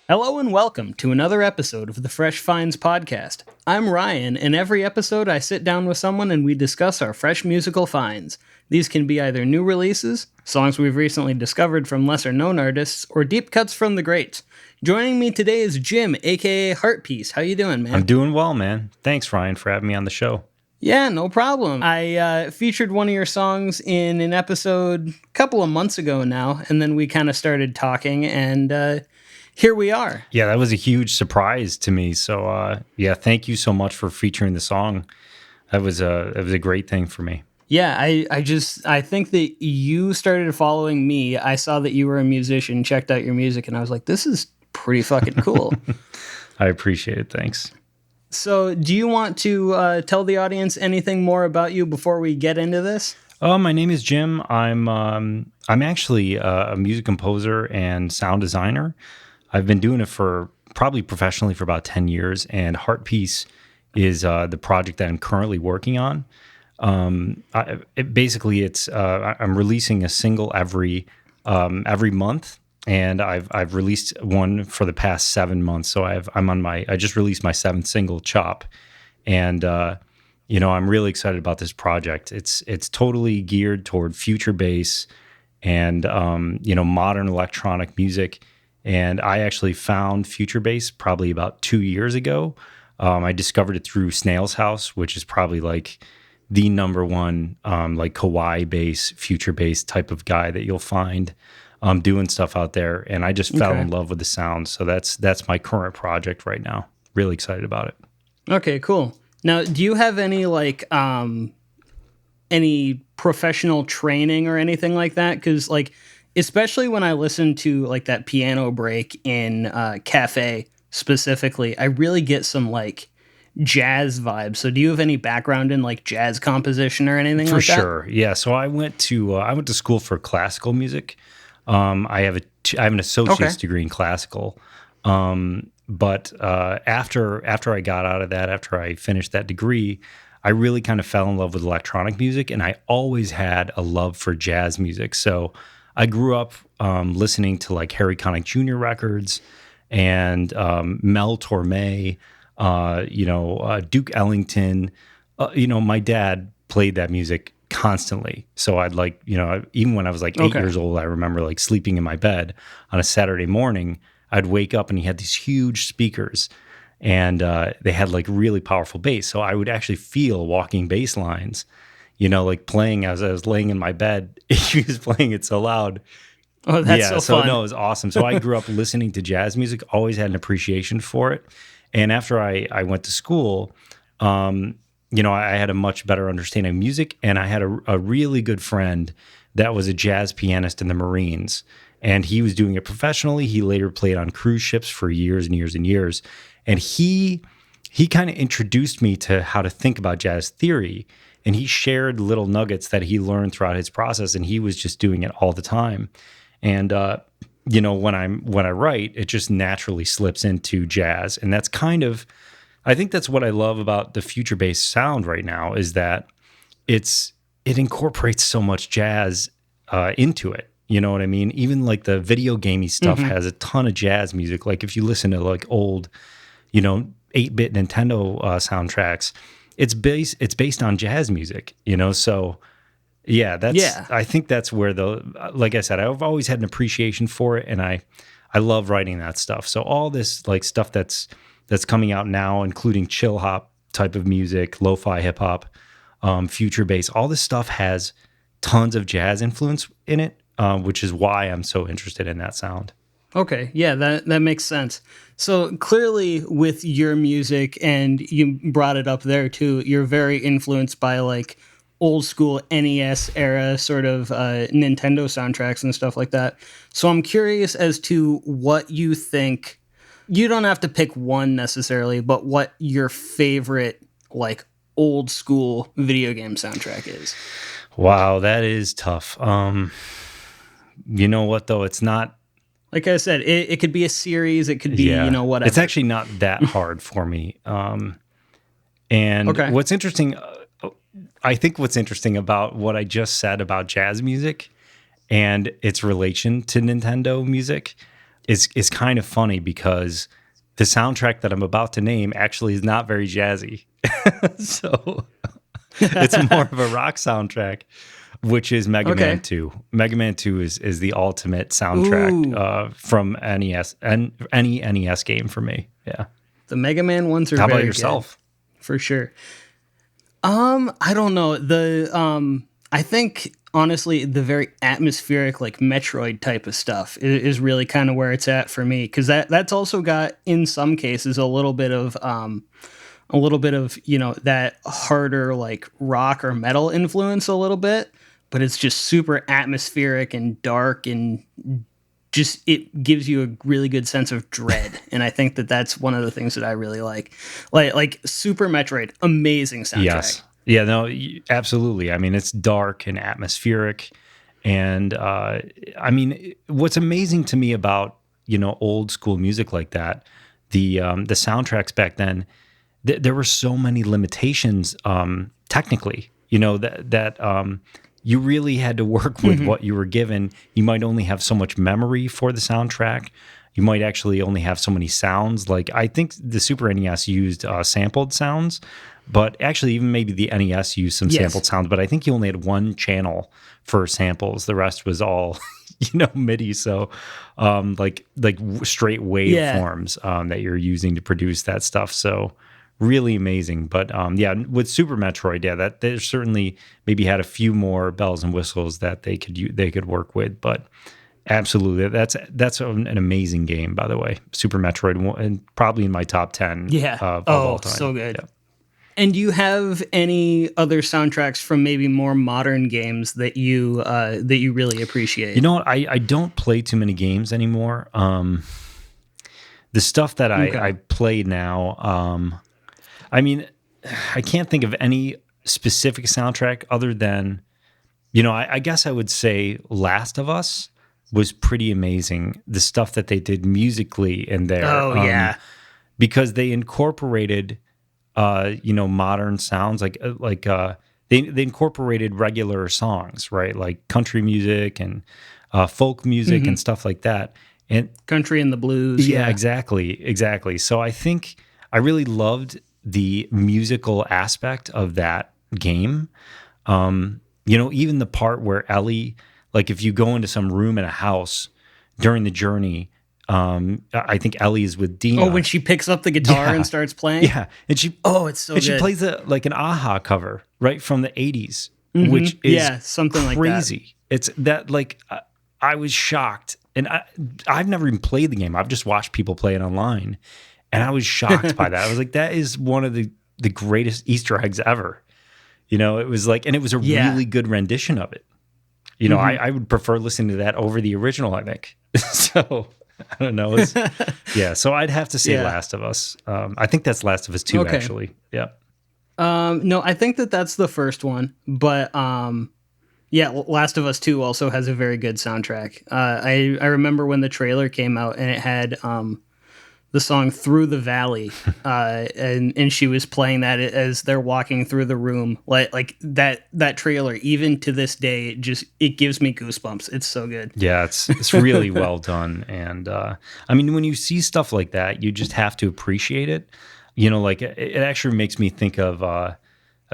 Hello and welcome to another episode of the Fresh Finds podcast. I'm Ryan, and every episode I sit down with someone and we discuss our fresh musical finds. These can be either new releases, songs we've recently discovered from lesser known artists, or deep cuts from the greats. Joining me today is Jim, aka Heartpiece. How you doing, man? I'm doing well, man. Thanks, Ryan, for having me on the show. Yeah, no problem. I featured one of your songs in an episode a couple of months ago now, and then we kind of started talking, and here we are. Yeah, that was a huge surprise to me. So, thank you so much for featuring the song. It was a great thing for me. Yeah, I think that you started following me. I saw that you were a musician, checked out your music, and I was like, this is pretty fucking cool. I appreciate it. Thanks. So, do you want to tell the audience anything more about you before we get into this? My name is Jim. I'm actually a music composer and sound designer. I've been doing it for probably professionally for about 10 years, and Heartpiece is the project that I'm currently working on. I'm releasing a single every month, and I've released one for the past 7 months. So I just released my 7th single, Chop, and I'm really excited about this project. It's totally geared toward future bass and modern electronic music. And I actually found future bass probably about 2 years ago. I discovered it through Snail's House, which is probably like the number one like Kawaii bass, future bass type of guy that you'll find doing stuff out there. And I just fell in love with the sound. So that's my current project right now. Really excited about it. Okay, cool. Now, do you have any any professional training or anything like that? Because especially when I listen to like that piano break in Cafe specifically, I really get some jazz vibes. So do you have any background in jazz composition or anything like that? For sure. Yeah. So I went to school for classical music. I have an associate's degree in classical. But after I got out of that, after I finished that degree, I really kind of fell in love with electronic music, and I always had a love for jazz music. So I grew up listening to Harry Connick Jr. records and Mel Torme, Duke Ellington. My dad played that music constantly. So I'd even when I was 8 years old, I remember sleeping in my bed on a Saturday morning. I'd wake up and he had these huge speakers, and they had really powerful bass. So I would actually feel walking bass lines. Playing as I was laying in my bed. He was playing it so loud. Oh, that's so fun. No, it was awesome. So I grew up listening to jazz music, always had an appreciation for it. And after I went to school, I had a much better understanding of music, and I had a really good friend that was a jazz pianist in the Marines, and he was doing it professionally. He later played on cruise ships for years and years and years. And he kind of introduced me to how to think about jazz theory. And he shared little nuggets that he learned throughout his process, and he was just doing it all the time. And when I write, it just naturally slips into jazz, and that's I think that's what I love about the future bass sound right now, is that it incorporates so much jazz into it. You know what I mean? Even the video gamey stuff has a ton of jazz music. If you listen to old, 8-bit Nintendo soundtracks. It's based on jazz music, so I think that's where like I said, I've always had an appreciation for it, and I love writing that stuff. So all this stuff that's coming out now, including chill hop type of music, lo-fi hip hop, future bass, all this stuff has tons of jazz influence in it, which is why I'm so interested in that sound. Okay, yeah, that makes sense. So clearly with your music, and you brought it up there too, you're very influenced by old school NES era sort of Nintendo soundtracks and stuff like that. So I'm curious as to what you think. You don't have to pick one necessarily, but what your favorite old school video game soundtrack is. Wow, that is tough. You know what though? It's not. Like I said, it could be a series. It could be, whatever. It's actually not that hard for me. What's interesting, I think what's interesting about what I just said about jazz music and its relation to Nintendo music is kind of funny because the soundtrack that I'm about to name actually is not very jazzy. So it's more of a rock soundtrack, which is Mega Man Okay. 2. Mega Man 2 is the ultimate soundtrack Ooh, from NES and any NES game for me. Yeah. the Mega Man ones are How about very good yourself? for sure. I don't know. I think honestly the very atmospheric like Metroid type of stuff is really kind of where it's at for me cuz that's also got in some cases a little bit of, that harder like rock or metal influence a little bit, but it's just super atmospheric and dark and just it gives you a really good sense of dread, and I think that that's one of the things that I really like Super Metroid, amazing soundtrack. Yes. Yeah, no, absolutely. I mean, it's dark and atmospheric. And I mean, what's amazing to me about, old school music like that, the soundtracks back then, there were so many limitations technically, that you really had to work with Hmm. what you were given. You might only have so much memory for the soundtrack. You might actually only have so many sounds. Like I think the Super NES used sampled sounds, but actually even maybe the NES used some Yes. sampled sounds. But I think you only had one channel for samples. The rest was all MIDI. So straight Yeah. waveforms that you're using to produce that stuff. So really amazing. But yeah, with Super Metroid, yeah, that they certainly maybe had a few more bells and whistles that they could work with. But absolutely, that's an amazing game, by the way. Super Metroid, and probably in my top 10 Yeah. of all Oh, time. so good. Yeah. And do you have any other soundtracks from maybe more modern games that you really You appreciate? know what? I don't play too many games anymore. The stuff that I Okay. play now, I mean, I can't think of any specific soundtrack other than, I guess I would say Last of Us was pretty amazing. The stuff that they did musically in there, Oh yeah. because they incorporated, modern sounds they incorporated regular songs, right? Like country music and folk music and Hmm. stuff like that. And Country and the blues. yeah, Yeah. exactly. So I think I really loved the musical aspect of that game. Even the part where Ellie, like if you go into some room in a house during the journey, I think Ellie is with Oh, when Dina. she picks up the guitar and Yeah, starts playing. yeah, and she Oh, it's so and she good. plays like an Aha cover right from the '80s, Hmm. which is Yeah, something like that. crazy. It's that like I was shocked, and I've never even played the game. I've just watched people play it online, and I was shocked by that. I was like, that is one of the greatest Easter eggs ever. It was like, and it was a Yeah. really good rendition of it. Hmm. I would prefer listening to that over the original, I think. So I don't know. Yeah, so I'd have to say Yeah. Last of Us. I think that's Last of Us 2, Okay. actually. Yeah. No, I think that that's the first one, but yeah, Last of Us 2 also has a very good soundtrack. I remember when the trailer came out and it had the song "Through the Valley," and she was playing that as they're walking through the room. Like that trailer, even to this day, it gives me goosebumps. It's so good. Yeah, it's really well done. And I mean, when you see stuff like that, you just have to appreciate it. Like it actually makes me think of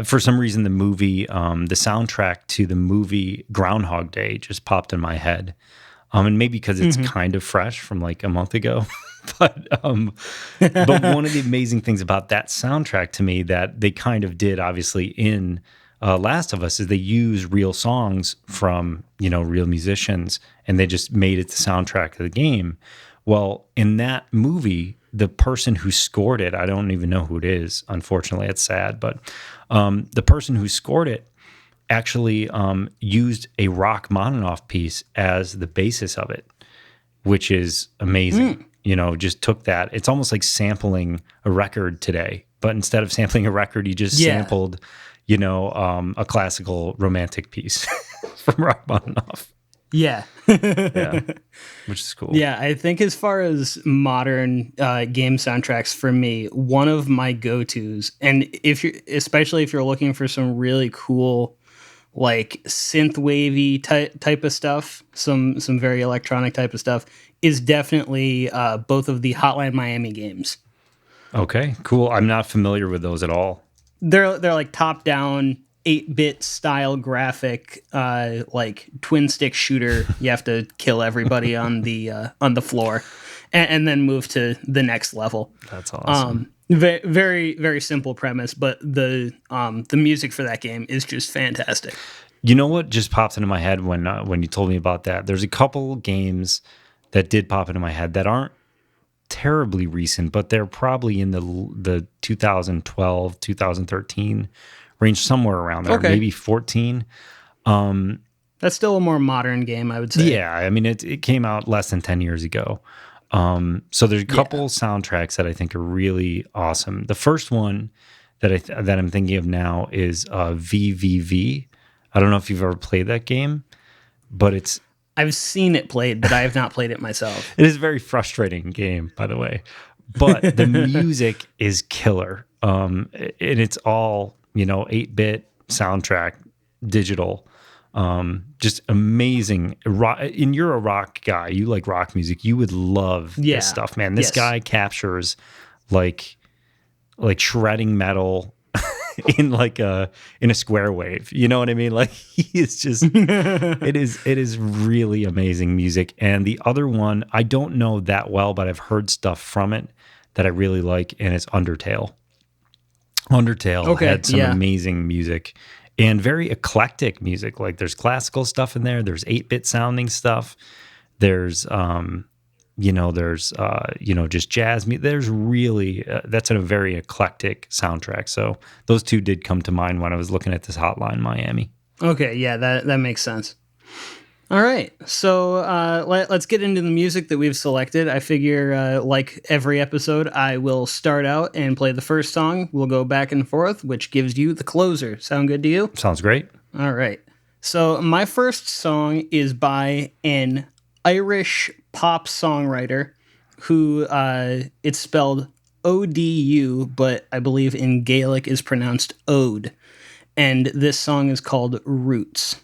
for some reason the soundtrack to the movie Groundhog Day just popped in my head. And maybe because it's Hmm. kind of fresh from like a month ago. But one of the amazing things about that soundtrack to me that they kind of did obviously in Last of Us is they use real songs from real musicians, and they just made it the soundtrack of the game. Well, in that movie, the person who scored it, I don't even know who it is. Unfortunately, it's sad, but the person who scored it actually used a rock Rachmaninoff piece as the basis of it, which is amazing. Just took that. It's almost like sampling a record today, but instead of sampling a record, you just Yeah. sampled, a classical romantic piece from Rachmaninoff. Yeah. Yeah, which is cool. Yeah, I think as far as modern game soundtracks for me, one of my go-tos, and if you're especially if you're looking for some really cool like synth wavy type of stuff, some very electronic type of stuff, is definitely both of the Hotline Miami games. Okay, cool. I'm not familiar with those at all. They're like top down 8-bit style graphic, like twin stick shooter. You have to kill everybody on the floor, and then move to the next level. That's awesome. Very very simple premise, but the music for that game is just fantastic. You know what just popped into my head when you told me about that? There's a couple games that did pop into my head that aren't terribly recent, but they're probably in the 2012, 2013 range, somewhere around there, Okay. maybe 14. That's still a more modern game, I would say. Yeah, I mean it came out less than 10 years ago. So there's a couple soundtracks that I think are really awesome. The first one that I'm thinking of now is VVV. I don't know if you've ever played that game, but I've seen it played, but I have not played it myself. it is a very frustrating game, by the way. But the music is killer. And it's all, 8-bit soundtrack, digital. Just amazing. And you're a rock guy. You like rock music. You would love this stuff, man. This guy captures like shredding metal in in a square wave. You know what I mean? Like he is just it is really amazing music. And the other one, I don't know that well, but I've heard stuff from it that I really like, and it's Undertale. Undertale had some amazing music and very eclectic music. Like there's classical stuff in there, there's 8-bit sounding stuff, there's just jazz music. There's really that's a very eclectic soundtrack. So those two did come to mind when I was looking at this Hotline Miami. Okay, yeah, that makes sense. All right, so let's get into the music that we've selected. I figure, like every episode, I will start out and play the first song. We'll go back and forth, which gives you the closer. Sound good to you? Sounds great. All right. So my first song is by an Irish pop songwriter who it's spelled Odu, but I believe in Gaelic is pronounced Ode. And this song is called Roots.